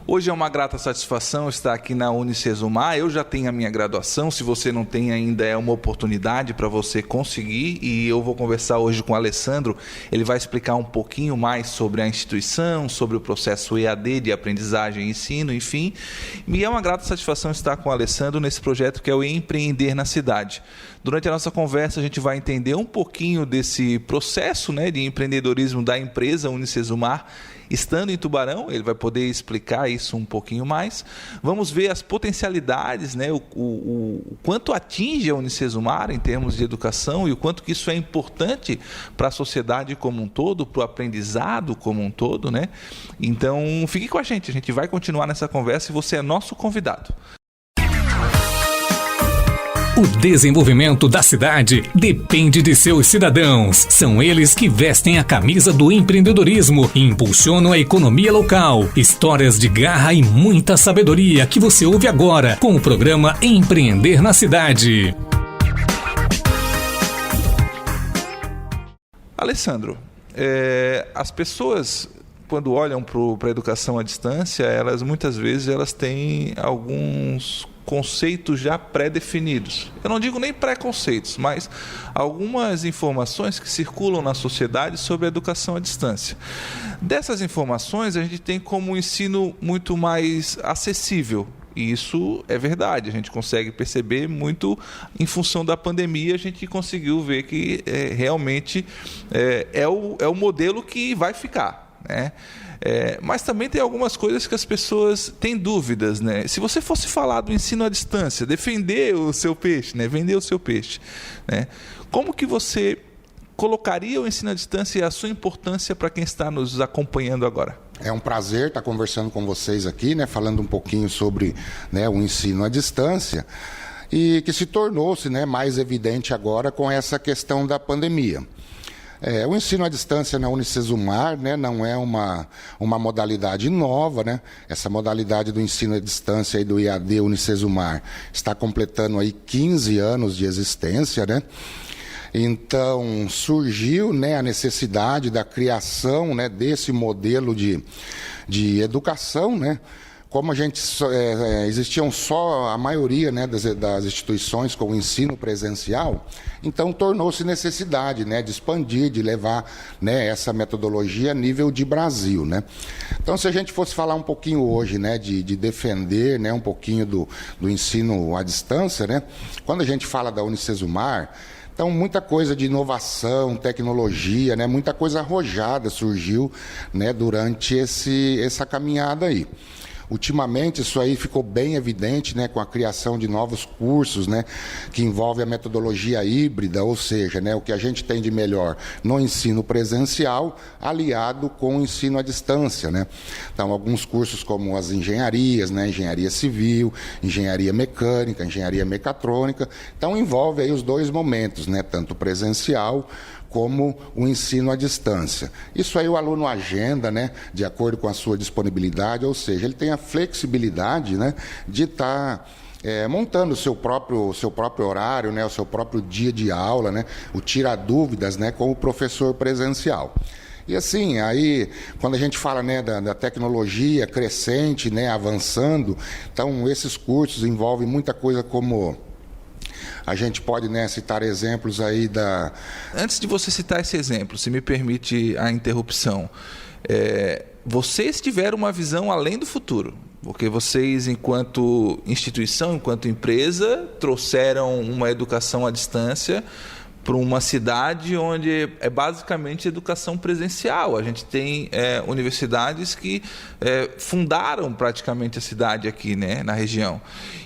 Hoje é uma grata satisfação estar aqui na Unicesumar. Eu já tenho a minha graduação, se você não tem ainda, é uma oportunidade para você conseguir, e eu vou conversar hoje com o Alessandro. Ele vai explicar um pouquinho mais sobre a instituição, sobre o processo EAD de aprendizagem e ensino, enfim. E é uma grata satisfação estar com o Alessandro nesse projeto que é o Empreender na Cidade. Durante a nossa conversa, a gente vai entender um pouquinho desse processo, né, de empreendedorismo da empresa Unicesumar, estando em Tubarão. Ele vai poder explicar isso um pouquinho mais. Vamos ver as potencialidades, né, o quanto atinge a Unicesumar em termos de educação e o quanto que isso é importante para a sociedade como um todo, para o aprendizado como um todo, né? Então, fique com a gente vai continuar nessa conversa e você é nosso convidado. O desenvolvimento da cidade depende de seus cidadãos. São eles que vestem a camisa do empreendedorismo e impulsionam a economia local. Histórias de garra e muita sabedoria que você ouve agora com o programa Empreender na Cidade. Alessandro, as pessoas, quando olham para a educação à distância, muitas vezes elas têm alguns conceitos já pré-definidos. Eu não digo nem preconceitos, mas algumas informações que circulam na sociedade sobre a educação à distância. Dessas informações, a gente tem como um ensino muito mais acessível. E isso é verdade, a gente consegue perceber muito em função da pandemia, a gente conseguiu ver que realmente é o modelo que vai ficar, né? Mas também tem algumas coisas que as pessoas têm dúvidas, né? Se você fosse falar do ensino à distância, defender o seu peixe, né? Vender o seu peixe, né? Como que você colocaria o ensino à distância e a sua importância para quem está nos acompanhando agora? É um prazer estar conversando com vocês aqui, né? Falando um pouquinho sobre, né, o ensino à distância, e que se tornou-se, né, mais evidente agora com essa questão da pandemia. O ensino à distância na Unicesumar, né, não é uma modalidade nova, né? Essa modalidade do ensino à distância e do EAD Unicesumar está completando aí 15 anos de existência, né? Então surgiu, né, a necessidade da criação, né, desse modelo de educação, né? Como a gente existiam só a maioria, né, das instituições com o ensino presencial, então tornou-se necessidade, né, de expandir, de levar, né, essa metodologia a nível de Brasil, né? Então, se a gente fosse falar um pouquinho hoje, né, de defender, né, um pouquinho do ensino à distância, né, quando a gente fala da Unicesumar, então, muita coisa de inovação, tecnologia, né, muita coisa arrojada surgiu, né, durante essa caminhada aí. Ultimamente, isso aí ficou bem evidente, né, com a criação de novos cursos, né, que envolve a metodologia híbrida, ou seja, né, o que a gente tem de melhor no ensino presencial, aliado com o ensino à distância, né? Então, alguns cursos como as engenharias, né, engenharia civil, engenharia mecânica, engenharia mecatrônica, então envolve aí os dois momentos, né, tanto presencial como o ensino à distância. Isso aí o aluno agenda, né, de acordo com a sua disponibilidade, ou seja, ele tem a flexibilidade, né, de estar montando o seu próprio horário, né, o seu próprio dia de aula, né, o tira dúvidas, né, com o professor presencial. E assim, aí, quando a gente fala, né, da tecnologia crescente, né, avançando, então esses cursos envolvem muita coisa como... A gente pode, né, citar exemplos aí da... Antes de você citar esse exemplo, se me permite a interrupção, vocês tiveram uma visão além do futuro, porque vocês, enquanto instituição, enquanto empresa, trouxeram uma educação à distância para uma cidade onde é basicamente educação presencial. A gente tem universidades que fundaram praticamente a cidade aqui, né, na região.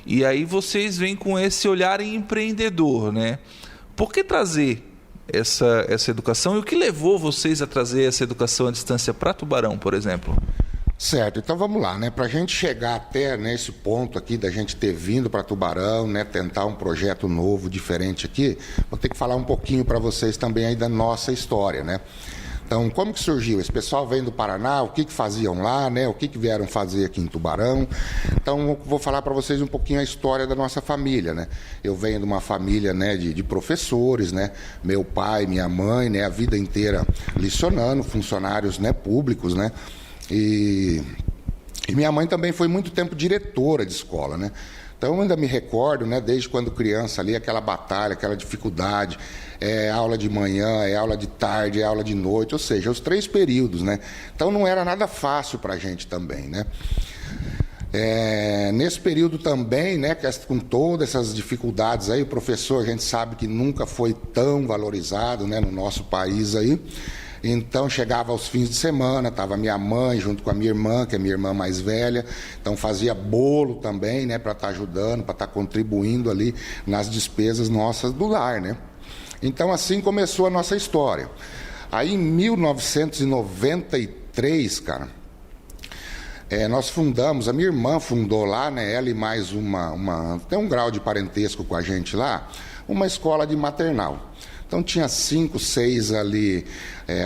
E aí vocês vêm com esse olhar empreendedor, né? Por que trazer essa educação e o que levou vocês a trazer essa educação à distância para Tubarão, por exemplo? Certo, então vamos lá, né? Para a gente chegar até nesse ponto aqui da gente ter vindo para Tubarão, né? Tentar um projeto novo, diferente aqui, vou ter que falar um pouquinho para vocês também aí da nossa história, né? Então, como que surgiu? Esse pessoal vem do Paraná, o que faziam lá, né? O que vieram fazer aqui em Tubarão? Então, vou falar para vocês um pouquinho a história da nossa família, né? Eu venho de uma família, né, de professores, né? Meu pai, minha mãe, né, a vida inteira lecionando, funcionários, né, públicos, né? E E minha mãe também foi muito tempo diretora de escola, né? Então, eu ainda me recordo, né, desde quando criança ali, aquela batalha, aquela dificuldade, aula de manhã, aula de tarde, aula de noite, ou seja, os 3 períodos, né? Então, não era nada fácil para a gente também, né? Nesse período também, né, com todas essas dificuldades aí, o professor, a gente sabe que nunca foi tão valorizado, né, no nosso país aí. Então, chegava aos fins de semana, estava minha mãe junto com a minha irmã, que é a minha irmã mais velha. Então, fazia bolo também, né, para estar ajudando, para estar contribuindo ali nas despesas nossas do lar, né? Então, assim começou a nossa história. Aí, em 1993, cara, nós fundamos, a minha irmã fundou lá, né, ela e mais tem um grau de parentesco com a gente lá, uma escola de maternal. Então, tinha 5, 6 ali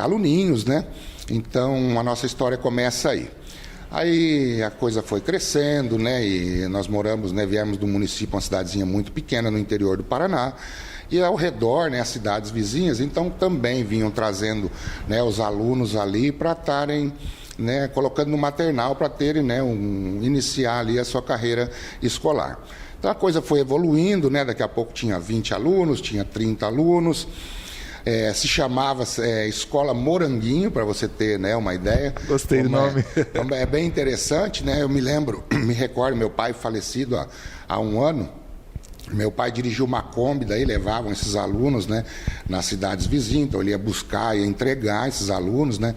aluninhos, né? Então, a nossa história começa aí. Aí a coisa foi crescendo, né? E nós moramos, né? Viemos do município, uma cidadezinha muito pequena no interior do Paraná. E ao redor, né, as cidades vizinhas, então também vinham trazendo, né, os alunos ali para estarem, né, colocando no maternal para terem, né, iniciar ali a sua carreira escolar. Então a coisa foi evoluindo, né? Daqui a pouco tinha 20 alunos, tinha 30 alunos. Se chamava Escola Moranguinho, para você ter, né, uma ideia. Gostei do nome. É bem interessante, né? Eu me recordo, meu pai falecido há um ano. Meu pai dirigiu uma Kombi, daí levavam esses alunos, né, nas cidades vizinhas. Então ele ia buscar, ia entregar esses alunos, né?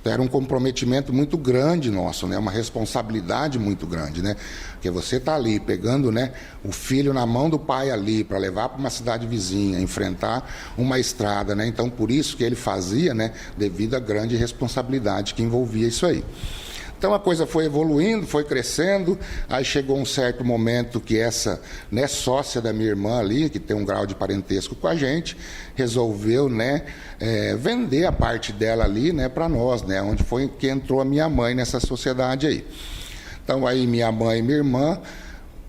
Então, era um comprometimento muito grande nosso, né? Uma responsabilidade muito grande, né? Porque você está ali pegando, né, o filho na mão do pai ali para levar para uma cidade vizinha, enfrentar uma estrada, né? Então, por isso que ele fazia, né, devido à grande responsabilidade que envolvia isso aí. Então a coisa foi evoluindo, foi crescendo, aí chegou um certo momento que essa, né, sócia da minha irmã ali, que tem um grau de parentesco com a gente, resolveu, né, vender a parte dela ali, né, para nós, né, onde foi que entrou a minha mãe nessa sociedade aí. Então aí minha mãe e minha irmã,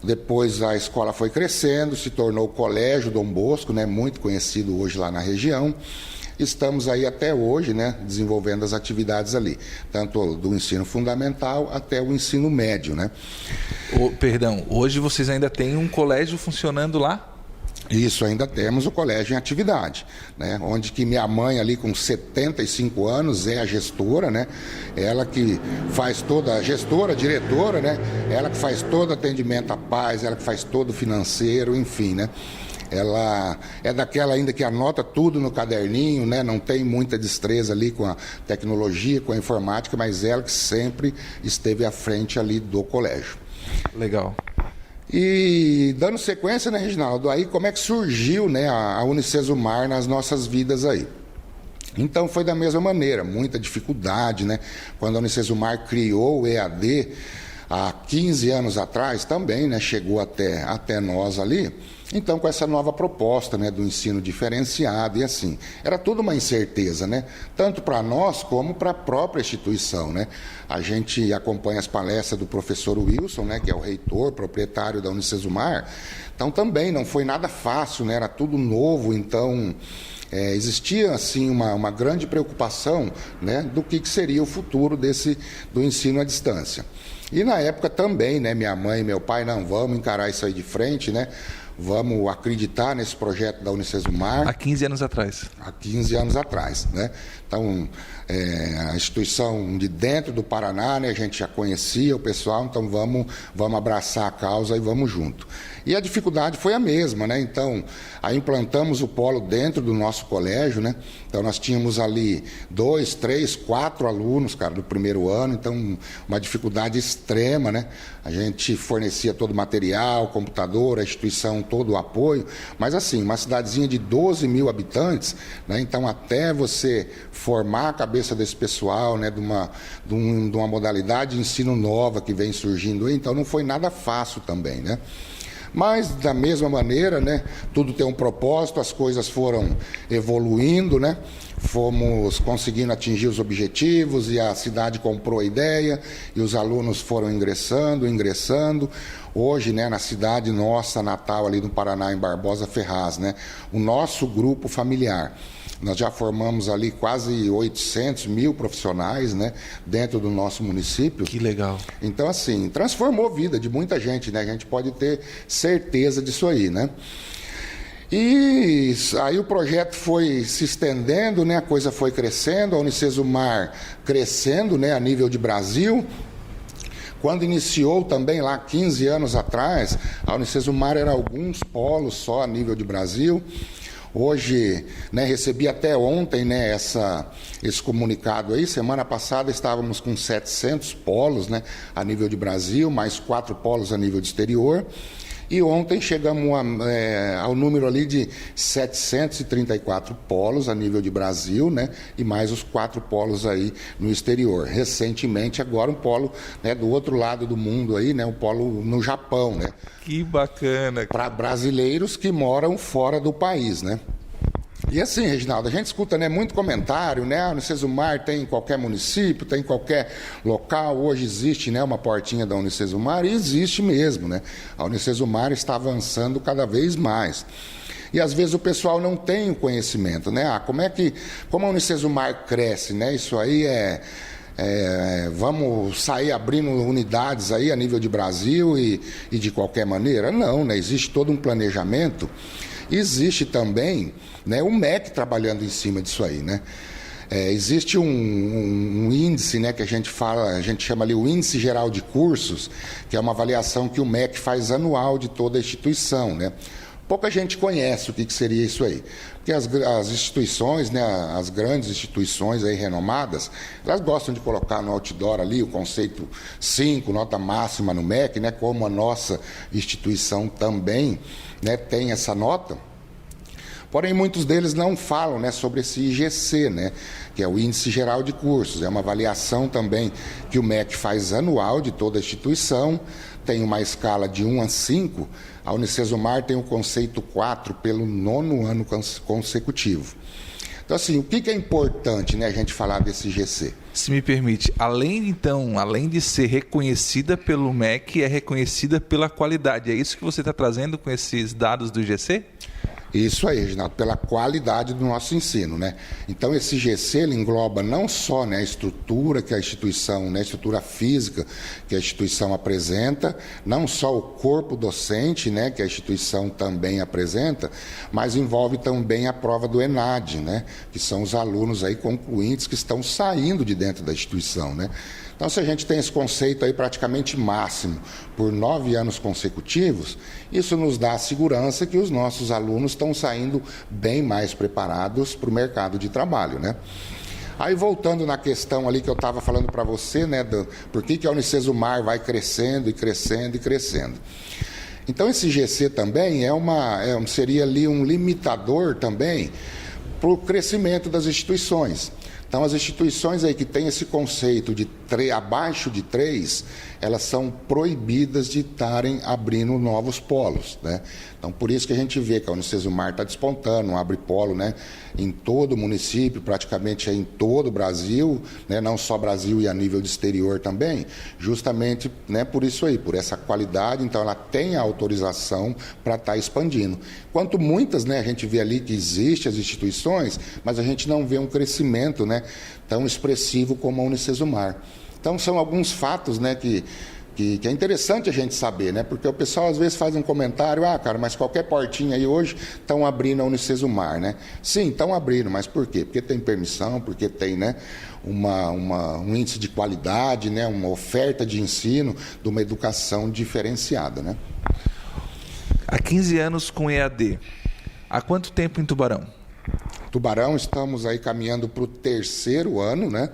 depois a escola foi crescendo, se tornou o Colégio Dom Bosco, né, muito conhecido hoje lá na região. Estamos aí até hoje, né, desenvolvendo as atividades ali, tanto do ensino fundamental até o ensino médio, né? Perdão, hoje vocês ainda têm um colégio funcionando lá? Isso, ainda temos o colégio em atividade, né? Onde que minha mãe ali com 75 anos é a gestora, né? Ela que faz toda a gestora, diretora, né? Ela que faz todo atendimento à paz, ela que faz todo o financeiro, enfim, né? Ela é daquela ainda que anota tudo no caderninho, né? Não tem muita destreza ali com a tecnologia, com a informática, mas ela que sempre esteve à frente ali do colégio. Legal. E dando sequência, né, Reginaldo, aí como é que surgiu, né, a Unicesumar nas nossas vidas aí? Então foi da mesma maneira, muita dificuldade, né? Quando a Unicesumar criou o EAD há 15 anos atrás também, né, chegou até nós ali. Então, com essa nova proposta, né, do ensino diferenciado e assim, era tudo uma incerteza, né? Tanto para nós como para a própria instituição, né? A gente acompanha as palestras do professor Wilson, né, que é o reitor, proprietário da Unicesumar. Então, também não foi nada fácil, né? Era tudo novo, então existia assim uma grande preocupação, né, do que seria o futuro do ensino à distância. E na época também, né, minha mãe e meu pai, não, vamos encarar isso aí de frente, né? Vamos acreditar nesse projeto da Unicesumar. Há 15 anos atrás. Há 15 anos atrás, né? Então, a instituição de dentro do Paraná, né, a gente já conhecia o pessoal, então vamos abraçar a causa e vamos junto. E a dificuldade foi a mesma, né? Então, aí implantamos o polo dentro do nosso colégio, né? Então, nós tínhamos ali 2, 3, 4 alunos, cara, do primeiro ano, então uma dificuldade extrema, né? A gente fornecia todo o material, computador, a instituição, todo o apoio, mas assim, uma cidadezinha de 12 mil habitantes, né? Então, até você formar a cabeça desse pessoal, né, de uma modalidade de ensino nova que vem surgindo aí, então não foi nada fácil também, né? Mas, da mesma maneira, né, tudo tem um propósito, as coisas foram evoluindo, né? Fomos conseguindo atingir os objetivos e a cidade comprou a ideia e os alunos foram ingressando. Hoje, né, na cidade nossa, natal, ali no Paraná, em Barbosa Ferraz, né, o nosso grupo familiar Nós já formamos ali quase 800 mil profissionais, né, dentro do nosso município. Que legal. Então, assim, transformou a vida de muita gente, né? A gente pode ter certeza disso aí, né? E aí o projeto foi se estendendo, né? A coisa foi crescendo, a Unicesumar crescendo, né, a nível de Brasil. Quando iniciou também lá 15 anos atrás, a Unicesumar era alguns polos só a nível de Brasil. Hoje, né, recebi até ontem, né, esse comunicado aí. Semana passada estávamos com 700 polos, né, a nível de Brasil, mais 4 polos a nível de exterior. E ontem chegamos ao número ali de 734 polos a nível de Brasil, né? E mais os 4 polos aí no exterior. Recentemente, agora um polo, né, do outro lado do mundo aí, né? Um polo no Japão, né? Que bacana. Para brasileiros que moram fora do país, né? E assim, Reginaldo, a gente escuta, né, muito comentário, né? A Unicesumar tem em qualquer município, tem em qualquer local. Hoje existe, né, uma portinha da Unicesumar, e existe mesmo, né? A Unicesumar está avançando cada vez mais. E às vezes o pessoal não tem o conhecimento, né? Como a Unicesumar cresce, né? Isso aí vamos sair abrindo unidades aí a nível de Brasil e de qualquer maneira? Não, né? Existe todo um planejamento. Existe também, né, o MEC trabalhando em cima disso aí, né? Existe um índice, né, que a gente chama ali o Índice Geral de Cursos, que é uma avaliação que o MEC faz anual de toda a instituição, né? Pouca gente conhece o que seria isso aí, porque as instituições, né, as grandes instituições aí renomadas, elas gostam de colocar no outdoor ali o conceito 5, nota máxima no MEC, né, como a nossa instituição também, né, tem essa nota. Porém, muitos deles não falam, né, sobre esse IGC, né, que é o Índice Geral de Cursos. É uma avaliação também que o MEC faz anual de toda a instituição, tem uma escala de 1 a 5. A Unicesumar tem o conceito 4 pelo 9º ano consecutivo. Então, assim, o que é importante, né, a gente falar desse IGC? Se me permite, além de ser reconhecida pelo MEC, é reconhecida pela qualidade. É isso que você está trazendo com esses dados do IGC? Isso aí, Reginaldo, pela qualidade do nosso ensino, né? Então, esse IGC ele engloba não só, né, a estrutura que a instituição, né, a estrutura física que a instituição apresenta, não só o corpo docente, né, que a instituição também apresenta, mas envolve também a prova do ENAD, né, que são os alunos aí concluintes que estão saindo de dentro da instituição, né? Então, se a gente tem esse conceito aí praticamente máximo por 9 anos consecutivos, isso nos dá a segurança que os nossos alunos estão saindo bem mais preparados para o mercado de trabalho, né? Aí, voltando na questão ali que eu estava falando para você, né, por que a Unicesumar vai crescendo e crescendo e crescendo. Então, esse GC também seria ali um limitador também para o crescimento das instituições. Então, as instituições aí que têm esse conceito de abaixo de 3, elas são proibidas de estarem abrindo novos polos, né? Então, por isso que a gente vê que a Unicesumar está despontando, abre polo, né, em todo o município, praticamente em todo o Brasil, né, não só Brasil e a nível de exterior também, justamente, né, por isso aí, por essa qualidade. Então, ela tem a autorização para estar expandindo. Enquanto muitas, né, a gente vê ali que existem as instituições, mas a gente não vê um crescimento, né, tão expressivo como a Unicesumar. Então, são alguns fatos, né, que é interessante a gente saber, né? Porque o pessoal às vezes faz um comentário, cara, mas qualquer portinha aí hoje estão abrindo a Unicesumar, né? Sim, estão abrindo, mas por quê? Porque tem permissão, porque tem, né, um índice de qualidade, né, uma oferta de ensino, de uma educação diferenciada, né? Há 15 anos com EAD. Há quanto tempo em Tubarão? Tubarão, estamos aí caminhando para o 3º ano, né?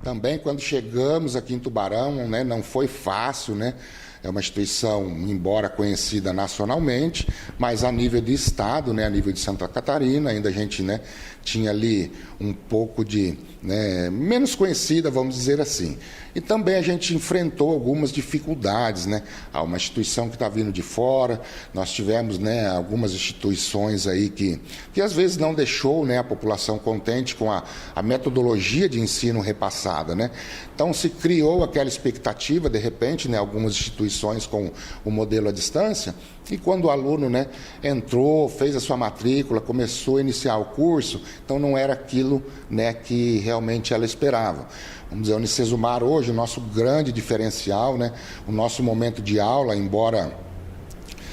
Também, quando chegamos aqui em Tubarão, né, não foi fácil, né? É uma instituição, embora conhecida nacionalmente, mas a nível de estado, né, a nível de Santa Catarina, ainda a gente, né, tinha ali um pouco de, né, menos conhecida, vamos dizer assim. E também a gente enfrentou algumas dificuldades, né? Há uma instituição que está vindo de fora, nós tivemos, né, algumas instituições aí que às vezes não deixou, né, a população contente com a metodologia de ensino repassada, né? Então se criou aquela expectativa, de repente, né, algumas instituições instituições com o modelo à distância, e quando o aluno, né, entrou, fez a sua matrícula, começou a iniciar o curso, então não era aquilo, né, que realmente ela esperava. Vamos dizer, a Unicesumar hoje, o nosso grande diferencial, né, o nosso momento de aula, embora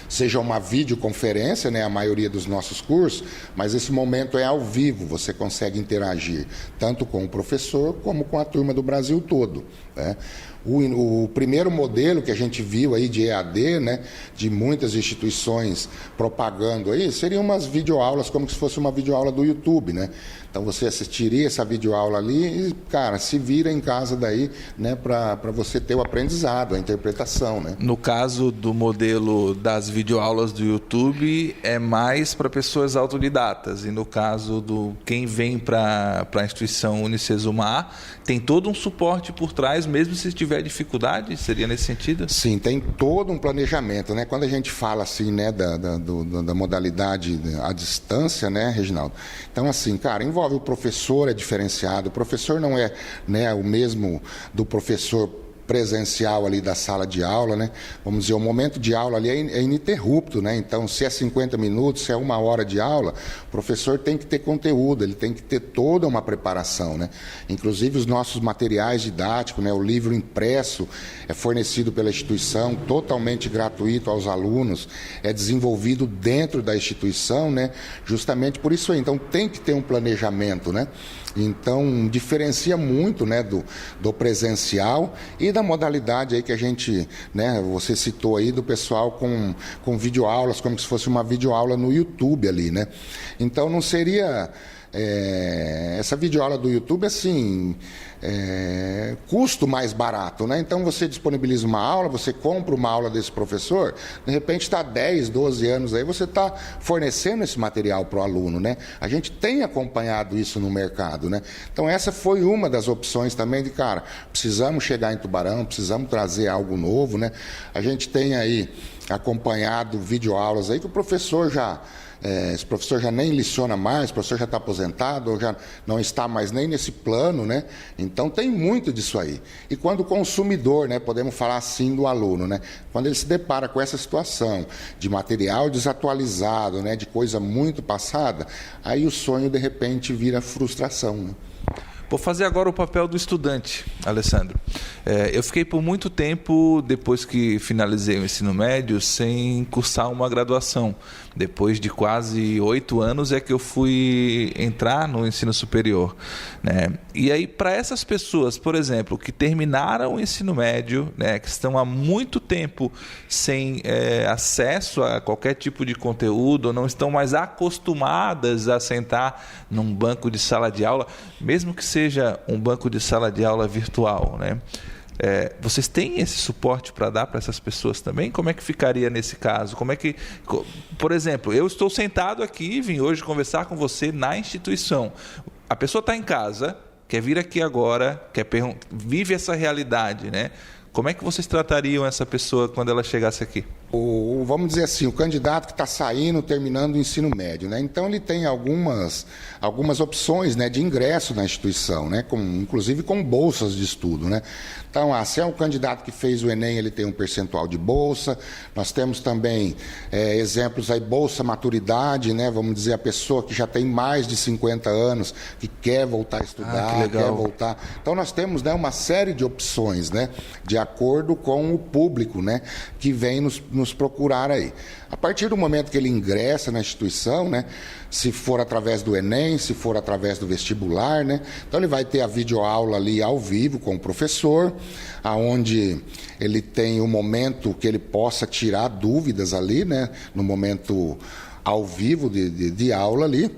seja uma videoconferência, né, a maioria dos nossos cursos, mas esse momento é ao vivo, você consegue interagir tanto com o professor como com a turma do Brasil todo, né? O primeiro modelo que a gente viu aí de EAD, né, de muitas instituições propagando aí, seriam umas videoaulas como se fosse uma videoaula do YouTube, né? Então você assistiria essa videoaula ali e, cara, se vira em casa daí, né, para você ter o aprendizado, a interpretação, né? No caso do modelo das videoaulas do YouTube, é mais para pessoas autodidatas, e no caso do quem vem para a instituição Unicesumar, tem todo um suporte por trás, mesmo se tiver dificuldade, seria nesse sentido? Sim, tem todo um planejamento, né? Quando a gente fala assim, né, da modalidade à distância, né, Reginaldo? Então, assim, cara, envolve o professor, é diferenciado. O professor não é, né, o mesmo do professor presencial ali da sala de aula, né? Vamos dizer, o momento de aula ali é ininterrupto, né? Então, se é 50 minutos, se é 1 hora de aula, o professor tem que ter conteúdo, ele tem que ter toda uma preparação, né? Inclusive os nossos materiais didáticos, né? O livro impresso é fornecido pela instituição, totalmente gratuito aos alunos, é desenvolvido dentro da instituição, né? Justamente por isso aí. Então, tem que ter um planejamento, né? Então, diferencia muito, né, do presencial e da modalidade aí que a gente, né, você citou aí do pessoal com videoaulas, como se fosse uma videoaula no YouTube ali, né? Então, não seria... essa videoaula do YouTube, assim, custo mais barato, né? Então você disponibiliza uma aula, você compra uma aula desse professor, de repente está 10, 12 anos aí, você está fornecendo esse material para o aluno, né? A gente tem acompanhado isso no mercado, né? Então essa foi uma das opções também de, cara, precisamos chegar em Tubarão, precisamos trazer algo novo, né? A gente tem aí acompanhado videoaulas aí que o professor esse professor já nem leciona mais, o professor já está aposentado, ou já não está mais nem nesse plano, né? Então tem muito disso aí. E quando o consumidor, né, podemos falar assim do aluno, né? Quando ele se depara com essa situação de material desatualizado, né, de coisa muito passada, aí o sonho de repente vira frustração, né? Vou fazer agora o papel do estudante, Alessandro. Eu fiquei por muito tempo, depois que finalizei o ensino médio, sem cursar uma graduação. Depois de quase 8 anos é que eu fui entrar no ensino superior, né? E aí, para essas pessoas, por exemplo, que terminaram o ensino médio, né, que estão há muito tempo sem acesso a qualquer tipo de conteúdo, ou não estão mais acostumadas a sentar num banco de sala de aula, mesmo que seja um banco de sala de aula virtual, né? Vocês têm esse suporte para dar para essas pessoas também? Como é que ficaria nesse caso? Como é que, por exemplo, eu estou sentado aqui, vim hoje conversar com você na instituição. A pessoa está em casa, quer vir aqui agora, vive essa realidade, né? Como é que vocês tratariam essa pessoa quando ela chegasse aqui? Vamos dizer assim, o candidato que está saindo, terminando o ensino médio, né? Então ele tem algumas opções, né, de ingresso na instituição, né? Inclusive com bolsas de estudo, né? Então, se é um candidato que fez o Enem, ele tem um percentual de bolsa. Nós temos também exemplos aí, bolsa maturidade, né? Vamos dizer, a pessoa que já tem mais de 50 anos, que quer voltar a estudar, quer voltar. Então nós temos, né, uma série de opções, né, de acordo com o público, né, que vem nos procurar aí. A partir do momento que ele ingressa na instituição, né, se for através do Enem, se for através do vestibular, né, então ele vai ter a videoaula ali ao vivo com o professor, aonde ele tem um momento que ele possa tirar dúvidas ali, né, no momento ao vivo de aula ali.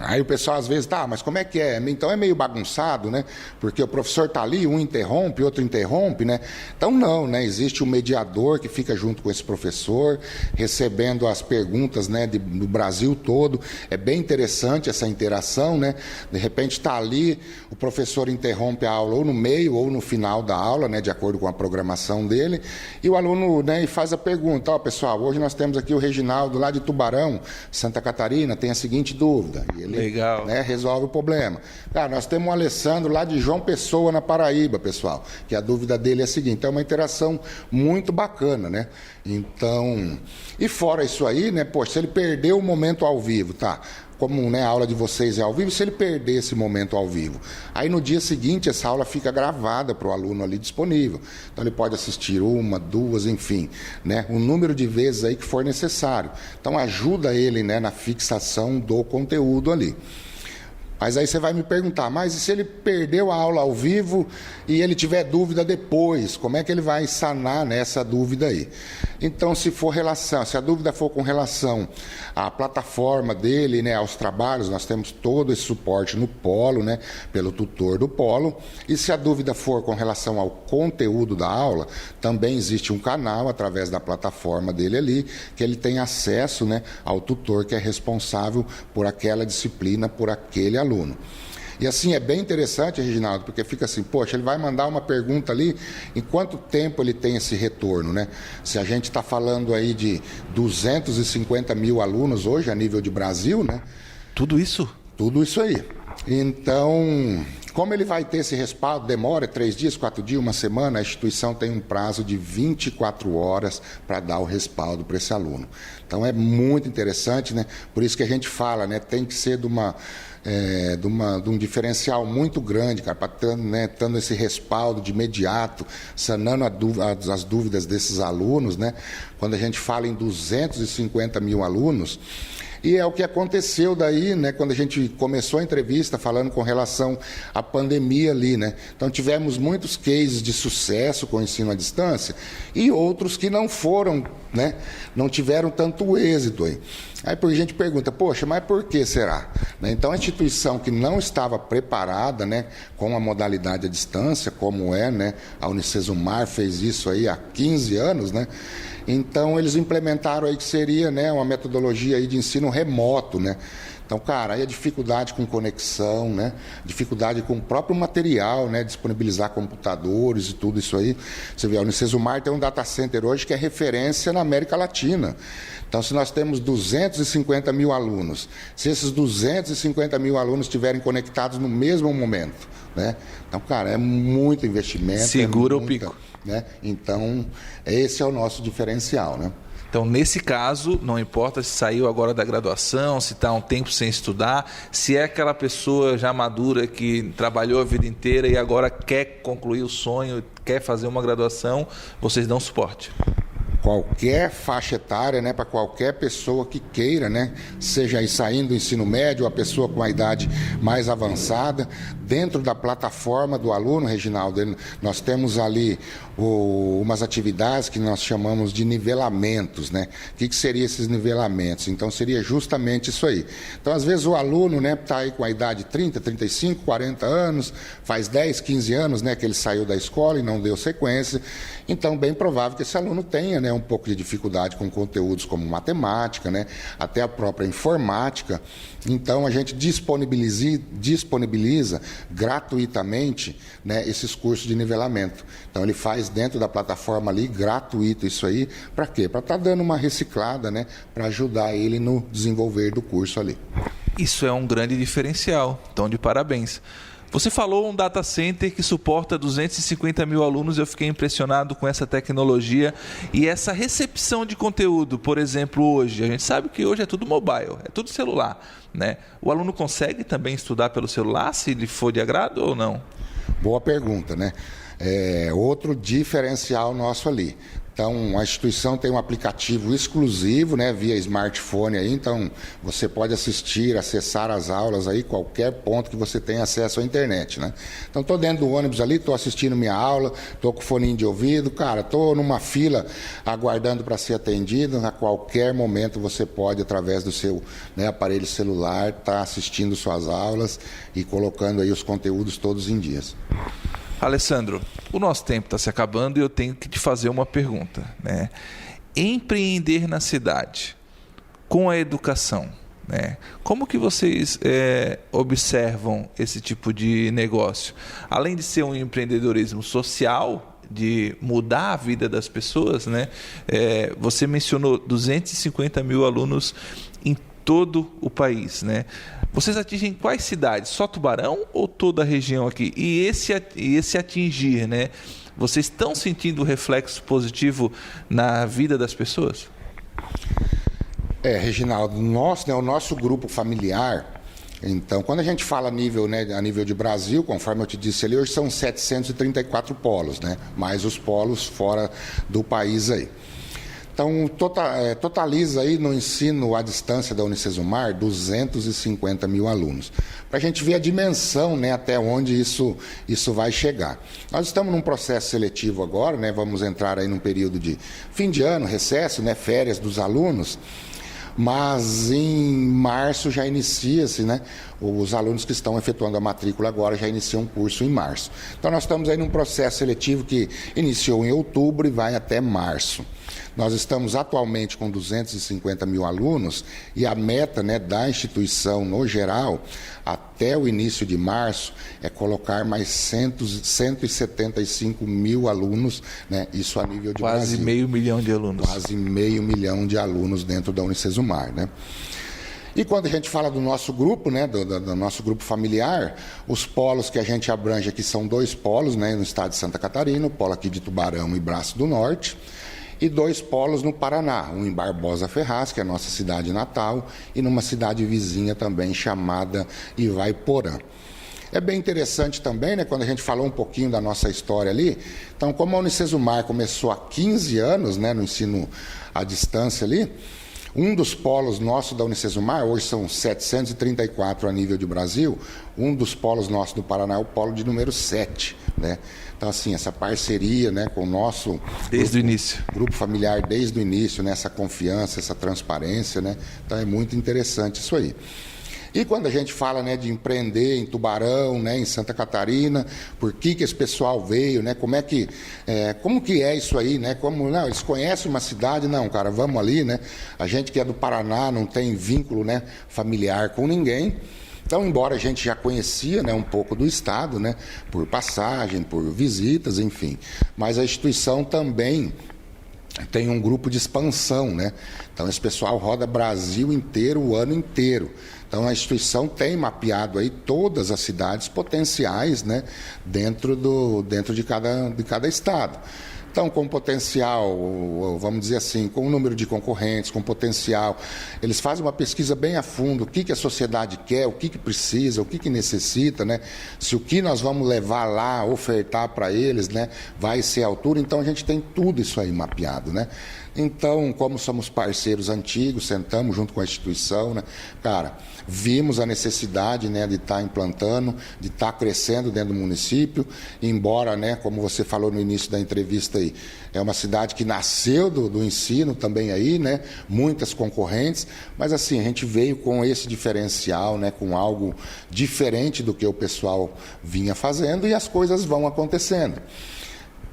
Aí o pessoal às vezes, mas como é que é? Então é meio bagunçado, né? Porque o professor está ali, um interrompe, outro interrompe, né? Então não, né? Existe um mediador que fica junto com esse professor, recebendo as perguntas, né, do Brasil todo. É bem interessante essa interação, né? De repente está ali, o professor interrompe a aula ou no meio ou no final da aula, né, de acordo com a programação dele, e o aluno, né, faz a pergunta: pessoal, hoje nós temos aqui o Reginaldo lá de Tubarão, Santa Catarina, tem a seguinte dúvida. E Ele, legal, né, resolve o problema. Cara, nós temos um Alessandro lá de João Pessoa, na Paraíba, pessoal, que a dúvida dele é a seguinte, é uma interação muito bacana, né? Então, e fora isso aí, né, poxa, se ele perdeu o momento ao vivo, tá? Como, né, a aula de vocês é ao vivo, se ele perder esse momento ao vivo, aí no dia seguinte essa aula fica gravada para o aluno ali disponível. Então ele pode assistir 1, 2, enfim, né, o número de vezes aí que for necessário. Então ajuda ele, né, na fixação do conteúdo ali. Mas aí você vai me perguntar, mas e se ele perdeu a aula ao vivo e ele tiver dúvida depois, como é que ele vai sanar nessa dúvida aí? Então, se a dúvida for com relação à plataforma dele, né, aos trabalhos, nós temos todo esse suporte no Polo, né, pelo tutor do Polo. E se a dúvida for com relação ao conteúdo da aula, também existe um canal através da plataforma dele ali, que ele tem acesso, né, ao tutor que é responsável por aquela disciplina, por aquele aluno. E assim, é bem interessante, Reginaldo, porque fica assim, poxa, ele vai mandar uma pergunta ali, em quanto tempo ele tem esse retorno, né? Se a gente está falando aí de 250 mil alunos hoje, a nível de Brasil, né? Tudo isso? Tudo isso aí. Então, como ele vai ter esse respaldo, demora 3 dias, 4 dias, 1 semana, a instituição tem um prazo de 24 horas para dar o respaldo para esse aluno. Então, é muito interessante, né? Por isso que a gente fala, né? Tem que ser de um diferencial muito grande, cara, para dando esse respaldo de imediato, sanando as dúvidas desses alunos, né? Quando a gente fala em 250 mil alunos, e é o que aconteceu daí, né, quando a gente começou a entrevista falando com relação à pandemia ali, né? Então tivemos muitos cases de sucesso com o ensino à distância e outros que não foram, né, não tiveram tanto êxito aí. Aí a gente pergunta, poxa, mas por que será? Então a instituição que não estava preparada, né, com a modalidade à distância, como é, né, a Unicesumar fez isso aí há 15 anos, né? Então, eles implementaram aí que seria, né, uma metodologia aí de ensino remoto, né? Então, cara, aí a dificuldade com conexão, né? Dificuldade com o próprio material, né? Disponibilizar computadores e tudo isso aí. Você vê, a Unicesumar tem um data center hoje que é referência na América Latina. Então, se nós temos 250 mil alunos, se esses 250 mil alunos estiverem conectados no mesmo momento, né? Então, cara, é muito investimento. Segura o pico. Né? Então, esse é o nosso diferencial, né? Então, nesse caso, não importa se saiu agora da graduação, se está um tempo sem estudar, se é aquela pessoa já madura que trabalhou a vida inteira e agora quer concluir o sonho, quer fazer uma graduação, vocês dão suporte. Qualquer faixa etária, né, para qualquer pessoa que queira, né, seja aí saindo do ensino médio, a pessoa com a idade mais avançada, dentro da plataforma do aluno, Reginaldo, nós temos ali umas atividades que nós chamamos de nivelamentos, né? O que seriam esses nivelamentos? Então, seria justamente isso aí. Então, às vezes o aluno, né, está aí com a idade de 30, 35, 40 anos, faz 10, 15 anos, né, que ele saiu da escola e não deu sequência. Então, bem provável que esse aluno tenha, né, um pouco de dificuldade com conteúdos como matemática, né, até a própria informática. Então, a gente disponibiliza gratuitamente, né, esses cursos de nivelamento. Então, ele faz dentro da plataforma ali, gratuito isso aí. Para quê? Para estar dando uma reciclada, né, para ajudar ele no desenvolver do curso ali. Isso é um grande diferencial. Então, de parabéns. Você falou um data center que suporta 250 mil alunos, eu fiquei impressionado com essa tecnologia e essa recepção de conteúdo. Por exemplo, hoje, a gente sabe que hoje é tudo mobile, é tudo celular, né? O aluno consegue também estudar pelo celular, se lhe for de agrado ou não? Boa pergunta, né? Outro diferencial nosso ali. Então, a instituição tem um aplicativo exclusivo, né, via smartphone aí, então você pode acessar as aulas aí, qualquer ponto que você tenha acesso à internet, né? Então, estou dentro do ônibus ali, estou assistindo minha aula, estou com foninho de ouvido, cara, estou numa fila aguardando para ser atendido, a qualquer momento você pode, através do seu, né, aparelho celular, estar assistindo suas aulas e colocando aí os conteúdos todos em dias. Alessandro, o nosso tempo está se acabando e eu tenho que te fazer uma pergunta, né? Empreender na cidade, com a educação, né? Como que vocês observam esse tipo de negócio? Além de ser um empreendedorismo social, de mudar a vida das pessoas, né? Você mencionou 250 mil alunos em todo o país, né? Vocês atingem quais cidades? Só Tubarão ou toda a região aqui? E esse atingir, né? Vocês estão sentindo reflexo positivo na vida das pessoas? Reginaldo, o nosso grupo familiar. Então, quando a gente fala a nível de Brasil, conforme eu te disse ali, hoje são 734 polos, né? Mais os polos fora do país aí. Então, totaliza aí no ensino à distância da Unicesumar 250 mil alunos. Para a gente ver a dimensão, né, até onde isso vai chegar. Nós estamos num processo seletivo agora, né? Vamos entrar aí num período de fim de ano, recesso, né? Férias dos alunos. Mas em março já inicia-se, né? Os alunos que estão efetuando a matrícula agora já iniciam um curso em março. Então nós estamos aí num processo seletivo que iniciou em outubro e vai até março. Nós estamos atualmente com 250 mil alunos e a meta, né, da instituição no geral, até o início de março, é colocar mais 175 mil alunos, né, isso a nível de Brasil. Quase meio milhão de alunos. Quase meio milhão de alunos dentro da Unicesumar, né? E quando a gente fala do nosso grupo, né, do nosso grupo familiar, os polos que a gente abrange aqui são 2 polos, né, no estado de Santa Catarina, o polo aqui de Tubarão e Braço do Norte, e 2 polos no Paraná, um em Barbosa Ferraz, que é a nossa cidade natal, e numa cidade vizinha também chamada Ivaiporã. É bem interessante também, né, quando a gente falou um pouquinho da nossa história ali. Então, como a Unicesumar começou há 15 anos, né, no ensino à distância ali, um dos polos nossos da Unicesumar, hoje são 734 a nível de Brasil, um dos polos nossos do Paraná é o polo de número 7, né? Então, assim, essa parceria, né, com o nosso grupo familiar desde o início, né, essa confiança, essa transparência, né? Então é muito interessante isso aí. E quando a gente fala, né, de empreender em Tubarão, né, em Santa Catarina, por que esse pessoal veio, né, como que é isso aí, né, não, eles conhecem uma cidade, não, cara, vamos ali, né, a gente que é do Paraná não tem vínculo, né, familiar com ninguém. Então, embora a gente já conhecia, né, um pouco do estado, né, por passagem, por visitas, enfim, mas a instituição também tem um grupo de expansão, né? Então esse pessoal roda Brasil inteiro, o ano inteiro. Então a instituição tem mapeado aí todas as cidades potenciais, né, dentro de cada estado. Então, com potencial, vamos dizer assim, com o número de concorrentes, com potencial, eles fazem uma pesquisa bem a fundo, o que a sociedade quer, o que precisa, o que necessita, né? Se o que nós vamos levar lá, ofertar para eles, né, vai ser à altura. Então, a gente tem tudo isso aí mapeado, né? Então, como somos parceiros antigos, sentamos junto com a instituição, né? Cara, vimos a necessidade, né, de estar implantando, de estar crescendo dentro do município, embora, né, como você falou no início da entrevista aí, é uma cidade que nasceu do ensino também aí, né, muitas concorrentes, mas assim, a gente veio com esse diferencial, né, com algo diferente do que o pessoal vinha fazendo e as coisas vão acontecendo.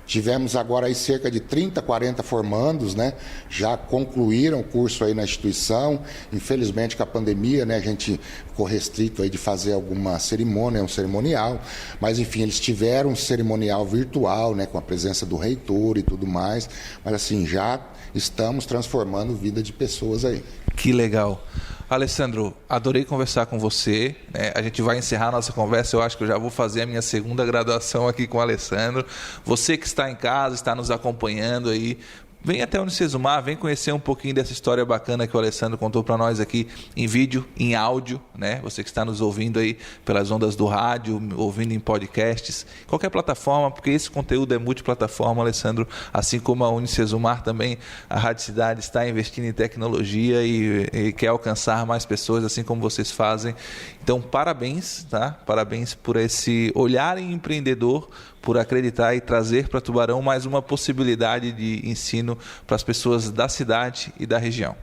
Tivemos agora aí cerca de 30, 40 formandos, né? Já concluíram o curso aí na instituição. Infelizmente, com a pandemia, né, a gente ficou restrito aí de fazer alguma cerimônia, um cerimonial. Mas, enfim, eles tiveram um cerimonial virtual, né, com a presença do reitor e tudo mais. Mas, assim, já estamos transformando a vida de pessoas aí. Que legal. Alessandro, adorei conversar com você, né? A gente vai encerrar a nossa conversa, eu acho que eu já vou fazer a minha segunda graduação aqui com o Alessandro. Você que está em casa, está nos acompanhando aí, vem até o Unicesumar, vem conhecer um pouquinho dessa história bacana que o Alessandro contou para nós aqui em vídeo, em áudio, né? Você que está nos ouvindo aí pelas ondas do rádio, ouvindo em podcasts, qualquer plataforma, porque esse conteúdo é multiplataforma, Alessandro, assim como a Unicesumar também, a Rádio Cidade está investindo em tecnologia e quer alcançar mais pessoas, assim como vocês fazem. Então, parabéns, tá? Parabéns por esse olhar empreendedor, por acreditar e trazer para Tubarão mais uma possibilidade de ensino para as pessoas da cidade e da região.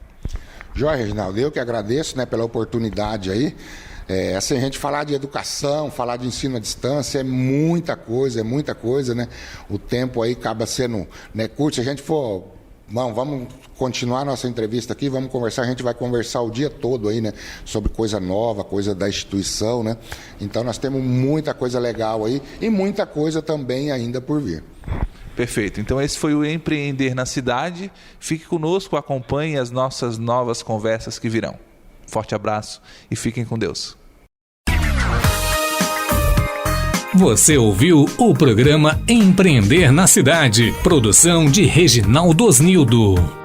Joia, Reginaldo, eu que agradeço, né, pela oportunidade aí. Assim, a gente falar de educação, falar de ensino à distância é muita coisa, né? O tempo aí acaba sendo, né, curto. Se a gente for... Vamos continuar nossa entrevista aqui, vamos conversar, a gente vai conversar o dia todo aí, né, sobre coisa nova, coisa da instituição, né? Então nós temos muita coisa legal aí e muita coisa também ainda por vir. Perfeito. Então esse foi o Empreender na Cidade. Fique conosco, acompanhe as nossas novas conversas que virão. Forte abraço e fiquem com Deus. Você ouviu o programa Empreender na Cidade, produção de Reginaldo Osnildo.